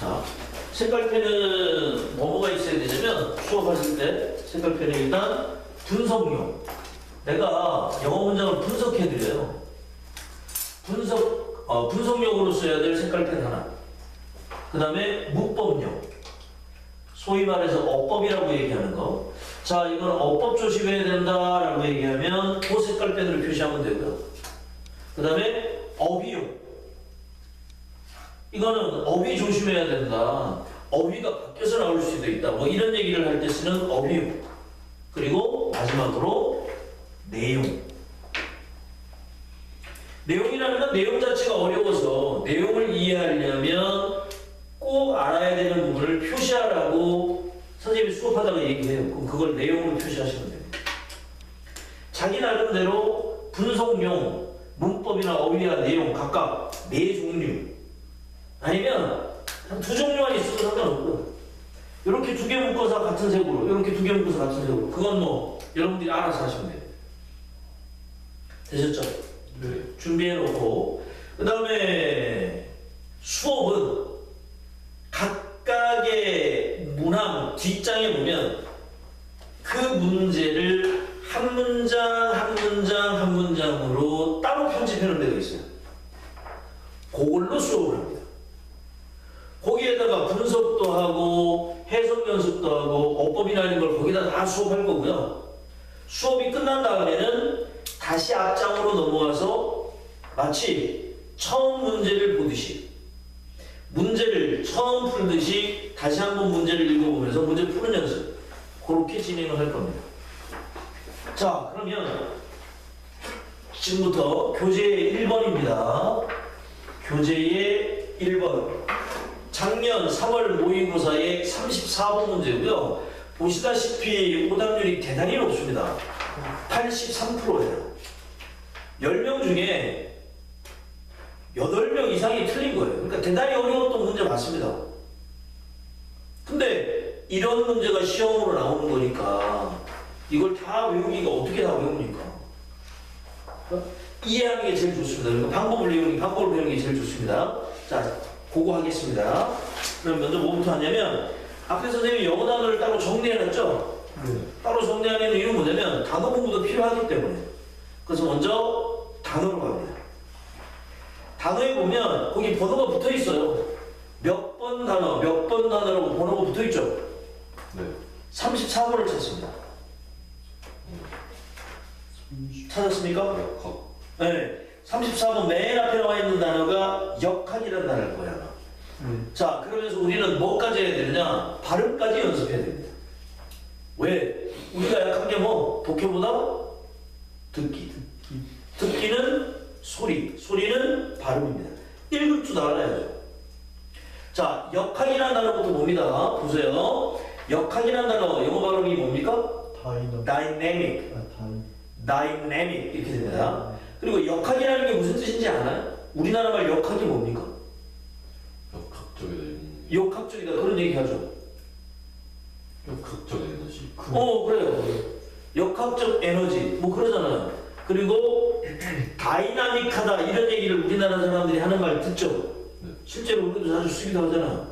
자, 색깔펜은 뭐가 있어야 되냐면 수업하실 때 색깔펜은 일단 분석용. 내가 영어 문장을 분석해드려요. 분석용으로 써야 될 색깔펜 하나. 그 다음에 문법용. 소위 말해서 어법이라고 얘기하는 거. 자, 이건 어법 조심해야 된다라고 얘기하면 그 색깔펜으로 표시하면 되고요. 그 다음에 어휘용. 이거는 어휘 조심해야 된다. 어휘가 바뀌어서 나올 수도 있다. 뭐 이런 얘기를 할 때 쓰는 어휘용. 그리고 마지막으로 내용. 내용이라는 건 내용 자체가 어려워서 내용을 이해하려면 꼭 알아야 되는 부분을 표시하라고 선생님이 수업하다가 얘기해요. 그럼 그걸 내용으로 표시하시면 됩니다. 자기 나름대로 분석용, 문법이나 어휘와 내용 각각 4종류 아니면 한 2종류만 있어도 상관없고 이렇게 2개 묶어서 같은 색으로 이렇게 2개 묶어서 같은 색으로 그건 뭐 여러분들이 알아서 하시면 돼요. 되셨죠? 네. 준비해놓고 그 다음에 수업은 각각의 문항 뒷장에 보면 그 문제를 한 문장 한 문장 한 문장으로 따로 편집해놓은 데가 있어요. 그걸로 수업을 합니다. 거기에다가 분석도 하고 해석 연습도 하고 어법이나 이런 걸 거기다 다 수업할 거고요. 수업이 끝난 다음에는 다시 앞장으로 넘어와서 마치 처음 문제를 보듯이 문제를 처음 풀듯이 다시 한번 문제를 읽어보면서 문제 푸는 연습 그렇게 진행을 할 겁니다. 자, 그러면 지금부터 교재의 1번입니다. 교재의 1번 작년 3월 모의고사의 34번 문제고요. 보시다시피 오답률이 대단히 높습니다. 83%예요. 10명 중에 8명 이상이 틀린 거예요. 그러니까 대단히 어려웠던 문제 맞습니다. 근데 이런 문제가 시험으로 나오는 거니까 이걸 다 외우기가 어떻게 다 외웁니까? 이해하는 게 제일 좋습니다. 그러니까 방법을 배우는 게 제일 좋습니다. 자, 그거 하겠습니다. 그럼 먼저 뭐부터 하냐면 앞에 선생님이 영어 단어를 따로 정리해놨죠? 네. 따로 정리하는 이유는 뭐냐면 단어 공부도 필요하기 때문에. 그래서 먼저 단어로 갑니다. 단어에 보면 거기 번호가 붙어 있어요. 몇 번 단어, 몇 번 단어라고 번호가 붙어 있죠? 네. 34번을 찾습니다. 찾았습니까? 네. 34번 맨 앞에 나와 있는 단어가 역학이라는 단어일 거야. 자, 그러면서 우리는 뭐까지 해야 되느냐? 발음까지 연습해야 됩니다. 왜? 우리가 약한 게 뭐? 독해보다 듣기. 듣기는 소리, 소리는 발음입니다. 읽을 줄 알아야죠. 자, 역학이라는 단어부터 봅니다. 보세요. 역학이라는 단어 영어 발음이 뭡니까? Dynamic. Dynamic 이렇게 됩니다. 그리고 역학이라는 게 무슨 뜻인지 아나요? 우리나라 말 역학이 뭡니까? 역학적이다 그런 얘기 하죠. 역학적 에너지. 그래요. 역학적 에너지 뭐 그러잖아요. 그리고 다이나믹하다 이런 얘기를 우리나라 사람들이 하는 말 듣죠. 네. 실제로 우리도 자주 쓰기도 하잖아.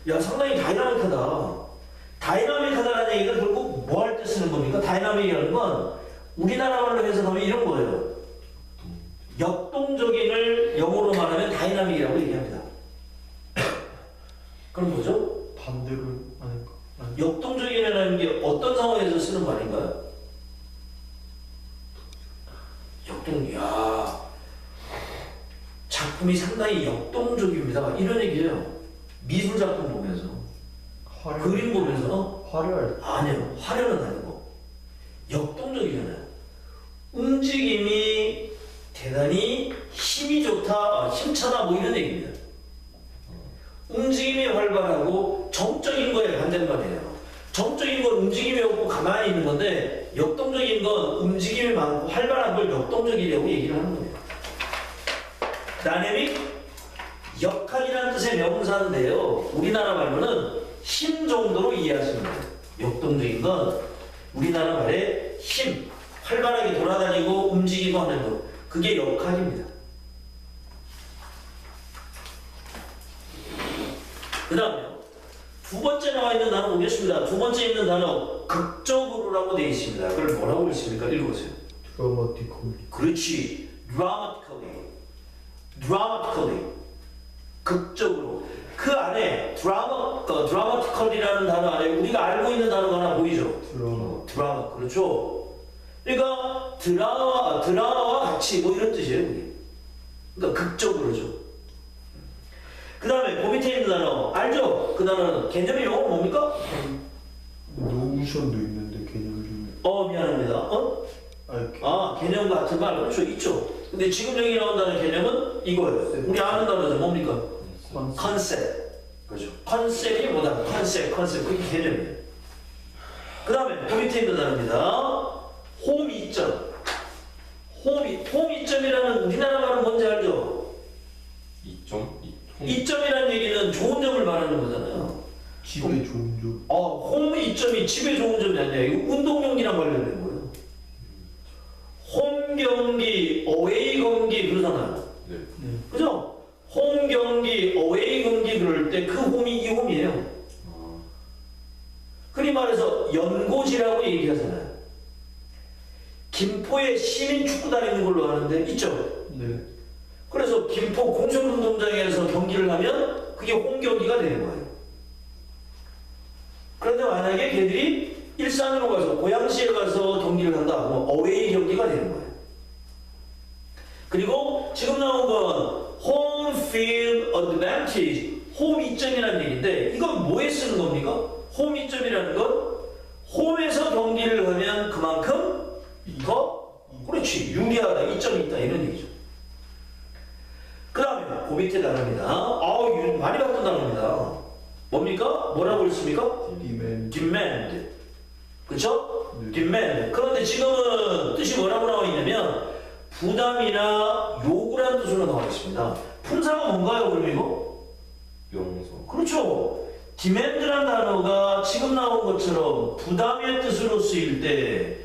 야, 상당히 다이나믹하다. 다이나믹하다라는 얘기가 결국 뭐 할 때 쓰는 겁니까? 다이나믹이라는 건 우리나라 말로 해석하면 이런 거예요. 역동적인을 영어로 말하면 다이나믹이라고 얘기합니다. 그럼 뭐죠? 반대로 아닐까? 역동적이라는 게 어떤 상황에서 쓰는 말인가요? 작품이 상당히 역동적입니다. 이런 얘기예요. 미술 작품 보면서, 그림 보면서. 화려할 아니요, 화려는 아니고 역동적이잖아요. 움직임이 대단히 힘이 좋다, 힘차다 뭐 이런 얘기입니다. 움직임이 활발하고 정적인 거에 반대말이에요. 정적인 건 움직임이 없고 가만히 있는 건데 역동적인 건 움직임이 많고 활발한 걸 역동적이라고 얘기를 하는 거예요. 다이내믹, 역학이라는 뜻의 명사인데요. 우리나라 말로는 힘 정도로 이해하시면 돼요. 역동적인 건 우리나라 말의 힘, 활발하게 돌아다니고 움직이고 하는 것, 그게 역학입니다. 그 그 다음에 두 번째 나와 있는 단어 보겠습니다. 두 번째 있는 단어 극적으로라고 되어 있습니다. 그걸 뭐라고 읽습니까? 읽어보세요. 드라마티컬리. 그렇지. dramatically. 극적으로. 그 안에 dramatically라는 단어 안에 우리가 알고 있는 단어가 하나 보이죠? 드라마. 그렇죠. 그러니까 드라마와 같이 뭐 이런 뜻이에요. 그게. 그러니까 극적으로죠. 그 다음에 그 밑에 있는 단어 알죠? 그 단어는 개념이 영어로 뭡니까? 노션도 있는데 개념 중에. 미안합니다. 개념 같은 말 그렇죠 있죠. 근데 지금 여기 나온다는 개념은 이거예요. 우리 아는 단어죠. 뭡니까? 컨셉. 그렇죠. 컨셉이 뭐다? 컨셉 그게 개념이에요. 그 다음에 그 밑에 있는 단어입니다. 홈이점. 홈이점이라는 우리나라 말은 뭔지 알죠? 이점이라는 얘기는 좋은 점을 말하는 거잖아요. 집에 좋은 점. 홈 이점이 집에 좋은 점이 아니라 이거 운동경기랑 관련된 거예요. 홈 경기, 어웨이 경기 그러잖아요. 네. 그죠? 홈 경기, 어웨이 경기 그럴 때 그 홈이 이 홈이에요. 흔히 말해서 연고지라고 얘기하잖아요. 김포에 시민 축구단 있는 걸로 아는데 있죠? 네. 그래서 김포 공설운동장에서 경기를 하면 그게 홈 경기가 되는 거예요. 그런데 만약에 걔들이 일산으로 가서 고양시에 가서 경기를 한다 그러면 어웨이 경기가 되는 거예요. 그리고 지금 나온 건 home field advantage, 홈 이점이라는 얘기인데 이건 뭐에 쓰는 겁니까? 홈 이점이라는 건 홈에서 경기를 하면 그만큼 더 그렇지 유리하다, 이점이 있다 이런 얘기죠. 그 다음에 그 밑에 단어입니다. 많이 봤던 단어입니다. 뭡니까? 뭐라고 읽습니까? demand. 그쵸? 네. demand. 그런데 지금은 뜻이 뭐라고 나와 있냐면 부담이나 요구라는 뜻으로 나와 있습니다. 품사가 뭔가요, 그럼 이거? 명사. 그렇죠. demand라는 단어가 지금 나온 것처럼 부담의 뜻으로 쓰일 때,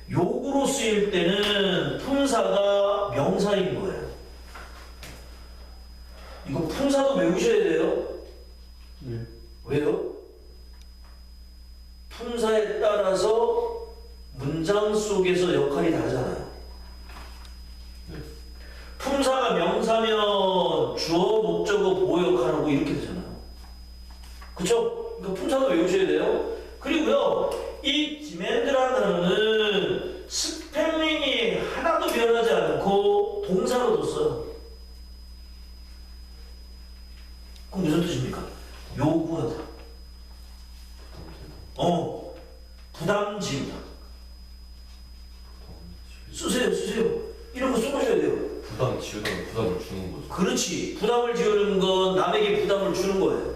요구로 쓰일 때는 품사가 명사인 거예요. 이거 품사도 외우셔야 돼요. 네. 왜요? 품사에 따라서 문장 속에서 역할이 다르잖아요. 품사가 명사면 주어, 목적어, 보호 역할하고 이렇게 되잖아요. 그쵸? 그러니까 품사도 외우셔야 돼요. 그리고요, 이 demand라는 단어는 스펠링이 하나도 변하지 않고 동사로도 써요. 그럼 무슨 뜻입니까? 요구하다. 부담 지우다. 쓰세요. 이런 거 써보셔야 돼요. 부담 지우다는 부담을 주는 거죠. 그렇지. 부담을 지우는 건 남에게 부담을 주는 거예요.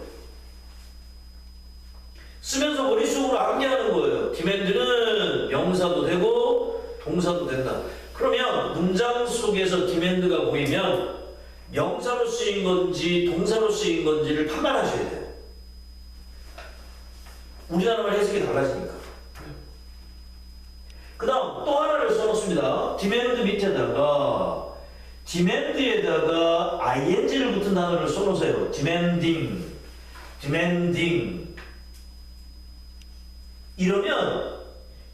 쓰면서 머릿속으로 암기하는 거예요. demand는 명사도 되고 동사도 된다. 그러면 문장 속에서 demand가 보이면 명사로 쓰인 건지 동사로 쓰인 건지를 판단하셔야 돼요. 우리나라 말 해석이 달라지니까. 그 다음 또 하나를 써놓습니다. demand 밑에다가 demand에다가 ing를 붙은 단어를 써놓으세요. demanding. 이러면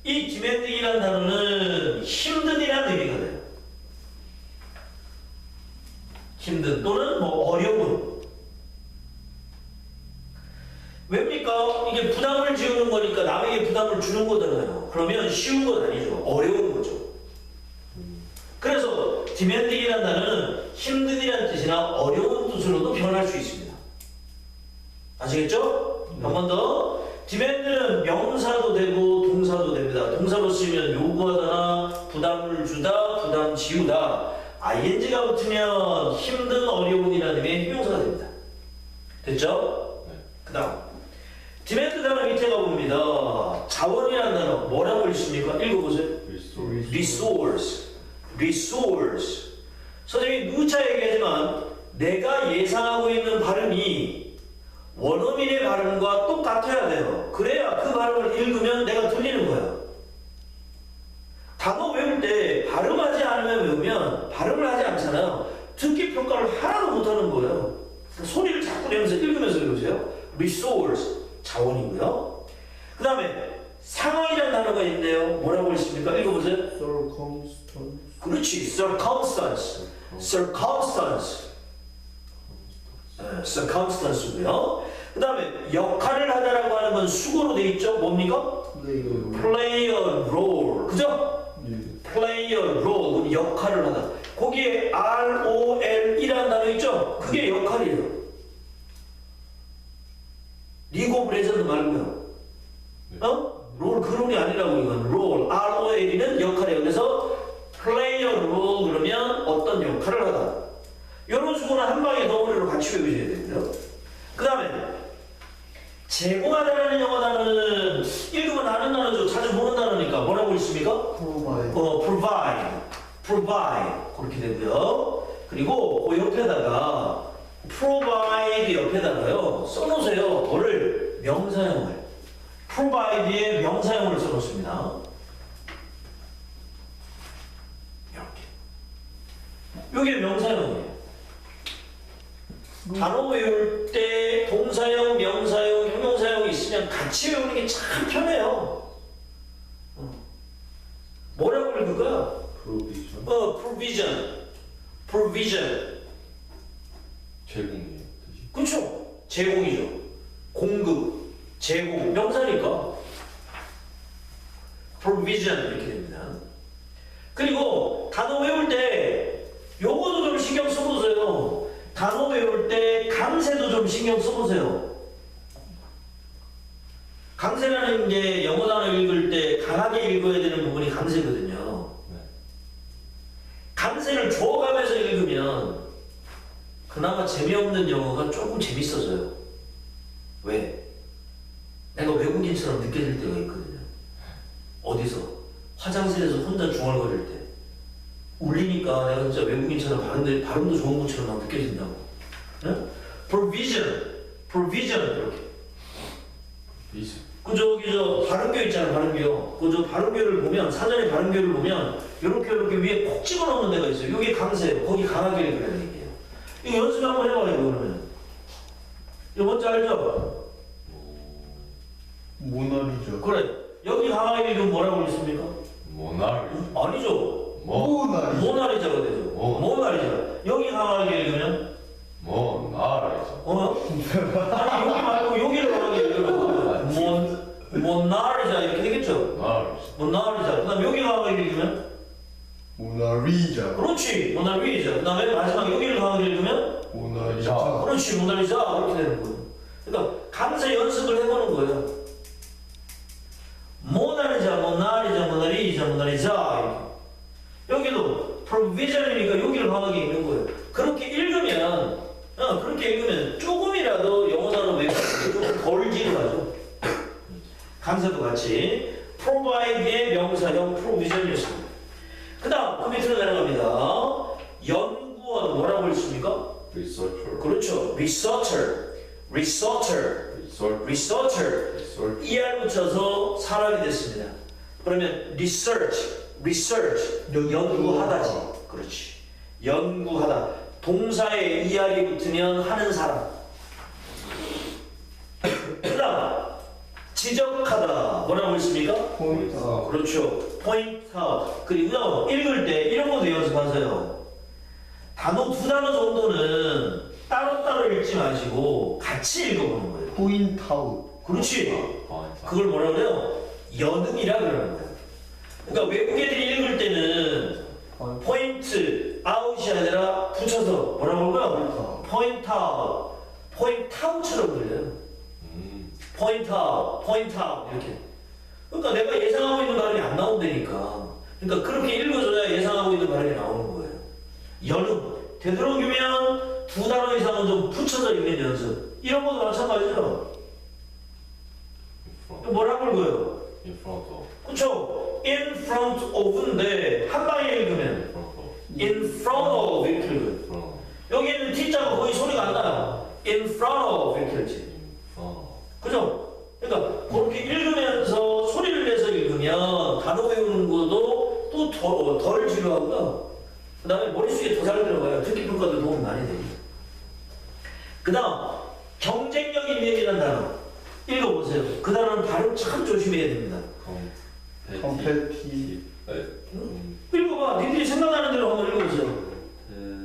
이 demanding이라는 단어는 힘든이라는 의미가 돼요. 힘든 또는 뭐 어려운. 왜입니까? 이게 부담을 지우는 거니까 남에게 부담을 주는 거잖아요. 그러면 쉬운 건 아니죠. 어려운 거죠. 그래서 demanding이라는 단어는 힘든이라는 뜻이나 어려운 뜻으로도 변할 수 있습니다. 아시겠죠? 한 번 더. demand는 명사도 되고 동사도 됩니다. 동사로 쓰면 요구하다나 부담을 주다, 부담 지우다. ing가 붙으면 힘든, 어려운이라는 의미의 형용사가 됩니다. 됐죠? 네. 그 다음 demand 단어 밑에 가봅니다. 자원이라는 단어 뭐라고 읽습니까? 읽어보세요. resource. 선생님이 누차 얘기하지만 내가 예상하고 있는 발음이 원어민의 발음과 똑같아야 돼요. 그래야 그 발음을 읽으면 내가 들리는 거야. 단어 외울 때 발음하지 않으면 외우면 발음을 하지 않잖아요. 듣기 평가를 하나도 못하는 거예요. 소리를 자꾸 내면서 읽으면서 외우세요. resource 자원이고요. 그 다음에 상황이라는 단어가 있네요. 뭐라고 있습니까? 읽어보세요. circumstance. 그렇지. circumstance. circumstance고요. 그 다음에 역할을 하다라고 하는 건 수고로 돼 있죠. 뭡니까? play a role. 그죠? play a role. 역할을 하다. 거기에 ROL이라는 단어 있죠? 그게 역할이에요. 리그 오브 레전드 말고요. 어? 롤 그 롤이 아니라고 이건 롤 ROL이는 역할이에요. 그래서 play a role 그러면 어떤 역할을 하다. 이런 수고는 한 방에 덩어리로 같이 외우셔야 되고요. 그 다음에 제공하다라는 영어 단어는 읽으면 아는 단어죠. 자주 보는 단어니까 뭐라고 있습니까? provide 그렇게 되고요. 그리고 그 옆에다가 provide 옆에다가요 써놓으세요. 뭐를? 명사형을. provide의 명사형을 써놓습니다. 이렇게. 이게 명사형이에요. 단어 외울 때 동사형, 명사형, 형용사형이 있으면 같이 외우는 게 참 편해요. 뭐라고 읽을까? provision. 제공이에요 뜻이. 그렇죠. 제공이죠. 공급, 제공, 명사니까. provision 이렇게 됩니다. 그리고 단어 외울 때 요거도 좀 신경 써보세요. 단어 외울 때 강세도 좀 신경 써보세요. 강세라는 게 영어 단어 읽을 때 강하게 읽어야 되는 부분이 강세거든요. 네. 강세를 줘가면서 읽으면 그나마 재미없는 영어가 조금 재밌어져요. 왜? 내가 외국인처럼 느껴질 때가 있거든요. 어디서? 화장실에서 혼자 중얼거릴 때. 울리니까 내가 진짜 외국인처럼 발음도 좋은 것처럼 막 느껴진다고. 네? provision 이렇게. 그저 발음교 있잖아, 발음교. 그저 발음교를 보면 사전에 발음교를 보면 이렇게 위에 콕 집어넣는 데가 있어요. 이게 강세예요. 거기 강하게 읽으라는 얘기예요. 이거 연습 한번 해봐요, 그러면. 이거 뭔지 알죠? 모나리자. 그래. 여기 강하게 읽으면 뭐라고 읽습니까? 모나리. 아니죠. 모나리자. 모나리자가 되죠. 모나리자. 여기 강하게 읽으면? 모나리자. 아니 여기 말고 여기를 강하게 읽으면 모나리자 이렇게 되겠죠? 모나리자. 모나리자. 그 다음에 여기 강하게 읽으면? 모나리자. 그렇지. 모나리자. 그 다음에 마지막 여기를 강하게 읽으면? 모나리자. 그렇지. 모나리자. 그렇게 되는 거예요. 그러니까 강세 연습을 해보는 거예요. 모나리자. 이렇게. 여기도 provision이니까 여기를 강하게 읽는 거예요. 그렇게 읽으면 조금이라도 영어 단어 외우는 게 조금 덜 지루하죠. 강세도 같이 provide의 명사형 provision이었습니다. 그 다음 그 밑으로 내려갑니다. 연구원 뭐라고 읽습니까? researcher. 그렇죠. researcher. ER 붙여서 산학이 됐습니다. 그러면 research 연구하다지. 그렇지. 연구하다. 동사에 ER이 붙으면 하는 사람. 그 다음 지적하다 뭐라고 했습니까? 포인트. 그렇죠. point out. 그리고 읽을 때 이런 것도 연습하세요. 두 단어 정도는 따로따로 읽지 마시고 같이 읽어보는 거예요. 포인트 아웃. 그렇지. 그걸 뭐라 그래요? 연음이라 그러는 거예요. 그러니까 외국 애들이 읽을 때는 포인트 아웃이 아니라 붙여서 뭐라고 그러고요? 포인트 아웃처럼 들려요. 포인트 아웃 이렇게. 그러니까 내가 예상하고 있는 발음이 안 나온다니까. 그러니까 그렇게 읽어줘야 예상하고 있는 발음이 나오는 거예요. 연음. 되도록이면 두 단어 이상은 좀 붙여서 읽는 연습. 이런 것도 마찬가지죠. 뭐라고 읽어요? in front of. 그쵸? in front of인데 한 방에 읽으면 in front of 이렇게 읽어요. 여기는 T자가 거의 소리가 안 나요. in front of 이렇게 읽지. 그죠? 그러니까 그렇게 읽으면서 소리를 내서 읽으면 단어 외우는 것도 또 덜 지루하고요. 그 다음에 머릿속에 더 잘 들어가요. 듣기 평가도 도움이 많이 됩니다. 그 다음 경쟁력 있는 얘기는 competition이라는 단어 읽어보세요. 그 단어는 발음 참 조심해야 됩니다. 컴패티 읽어봐. 니들이 생각나는 대로 한번 읽어보세요.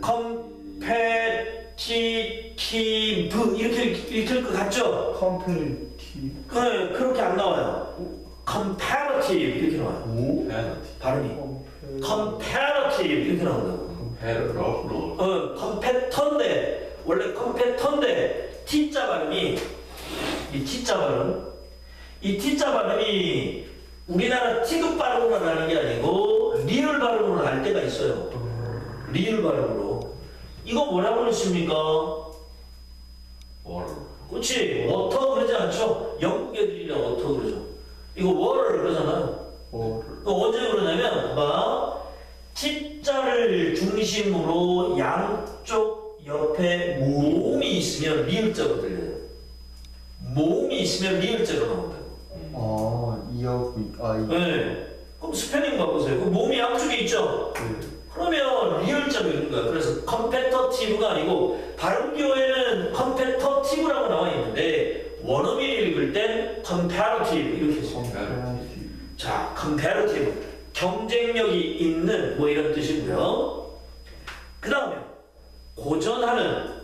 competitive 이렇게 읽을 것 같죠? 컴패티 네, 그렇게 안 나와요. comparative 이렇게 나와요. 오? 발음이 comparative 이렇게 나온다고. 컴패터인데 원래 컴패터인데 T자 발음이 이 T자 발음이 우리나라 T급 발음으로 나는 게 아니고 리을 발음으로 날 때가 있어요. 리을 발음으로. 이거 뭐라고 그러십니까? 그렇지. 워터 그러지 않죠? 영국 애들이랑 워터 그러죠. 이거 워를 그러잖아요. 언제 그러냐면 막 T자를 중심으로 양쪽 옆에 모음이 있으면 리을자로 들려요. 모음이 있으면 리을자로 나온다고. 네. 그럼 스펠링 바꾸세요. 그 모음이 양쪽에 있죠? 그러면 리을자로 읽는 거야. 그래서 컴패터티브가 아니고 발음기호에는 컴패터티브라고 나와 있는데 원어민이 읽을 땐 컴패러티브 이렇게 써요. 자, comparative 경쟁력이 있는 뭐 이런 뜻이고요. 그 다음에 고전하는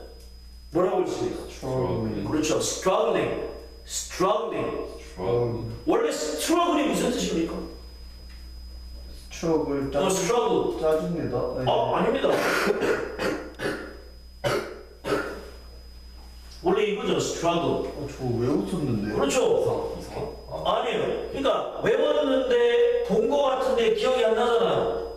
뭐라고 할 수 있어요? 그렇죠. struggling. 원래 struggle이 무슨 뜻입니까? 추억을 struggle. 짜증내다. 아닙니다. 원래 이거죠. struggle. 저 왜 웃었는데? 그렇죠. 아니에요. 그러니까 외웠는데 본 거 같은데 기억이 안 나잖아요.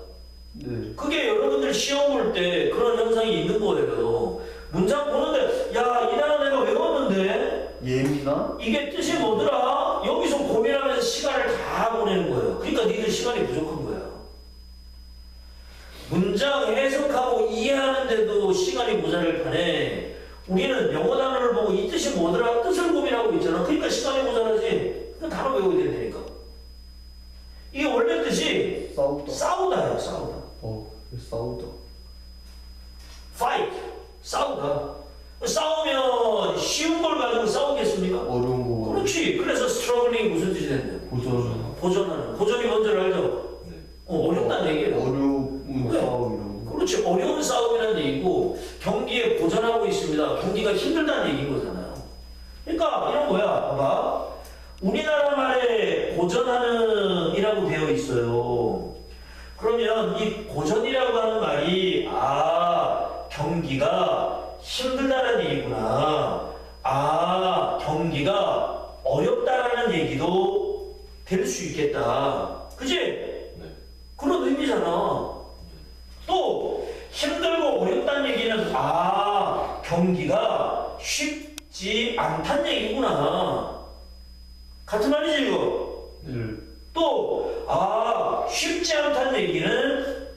네. 그게 여러분들 시험 볼 때 그런 현상이 있는 거예요. 문장 보는데 야, 이 단어 내가 외웠는데 예민한? 이게 뜻이 뭐더라? 여기서 고민하면서 시간을 다 보내는 거예요. 그러니까 니들 시간이 부족한 거야. 문장 해석하고 이해하는데도 시간이 모자랄 판에 우리는 영어 단어를 보고 이 뜻이 뭐더라? 뜻을 고민하고 있잖아. 그러니까 시간이 모자라지. 그 단어 외워야 된다니까. 이게 원래 뜻이 싸우다예요. 싸우다. 싸우다. fight. 싸우다. 싸우면 쉬운 걸 가지고 싸우겠습니까? 어려운 거. 그렇지. 그래서 struggling 무슨 뜻이 된대요? 고전하는. 고전이 뭔지를 알죠? 어렵다는 얘기예요. 어려운 네. 싸움이라고. 그렇지. 어려운 싸움이라는 얘기고 경기에 고전하고 있습니다. 경기가 힘들다는 얘기인 거잖아요. 그러니까 이런 거야. 봐봐. 우리나라 말에 고전하는 이라고 되어 있어요. 그러면 이 고전이라고 하는 말이 경기가 힘들다는 얘기구나. 경기가 어렵다라는 얘기도 될 수 있겠다. 그지? 네. 그런 의미잖아. 또 힘들고 어렵다는 얘기는 경기가 쉽지 않다는 얘기구나. 같은 말이지 이거. 또 쉽지 않다는 얘기는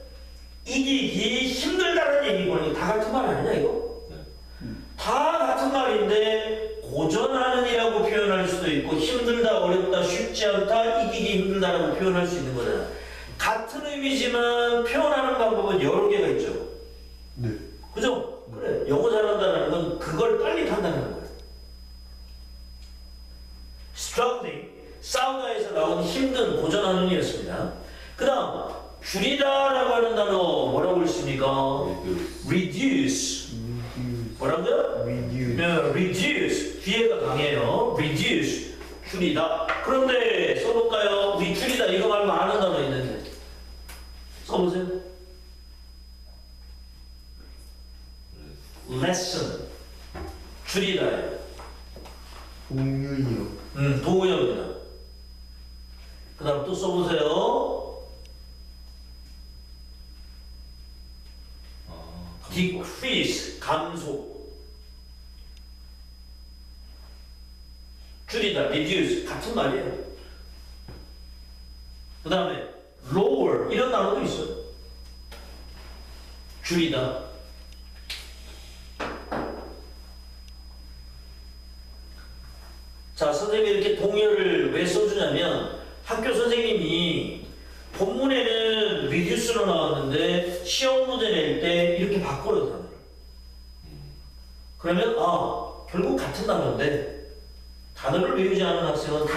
이기기 힘들다는 얘기구나. 이거 다 같은 말 아니냐 이거? 다 같은 말인데 고전하는이라고 표현할 수도 있고 힘들다, 어렵다, 쉽지 않다, 이기기 힘들다라고 표현할 수 있는 거잖아. 같은 의미지만 표현하는 방법은 여러 개가 있죠. 네. 그죠? 그래. 영어 잘한다는 건 그걸 빨리 판단하는 거예요. struggling, 싸우다에서 나온 힘든 고전하는 이었습니다. 그 다음, 줄이다라고 하는 단어 뭐라고 했습니까? reduce. 뭐라고요? reduce. 뒤에가 강해요. reduce. 줄이다. 그런데 써볼까요? 우리 줄이다 이거 말고 아는 단어 있는데. 써보세요. lesson. 줄이다예요. 동유이요. 동의어입니다. 그 다음 또 써보세요. decrease. 감소. 줄이다. reduce. 같은 말이에요. 그 다음에 lower. 이런 단어도 있어요. 줄이다. 자, 선생님이 이렇게 동의어를 왜 써주냐면 학교 선생님이 본문에는 reduce로 나왔는데 시험 문제 낼 때 이렇게 바꿔요, 단어를. 그러면 결국 같은 단어인데 단어를 외우지 않은 학생은 다른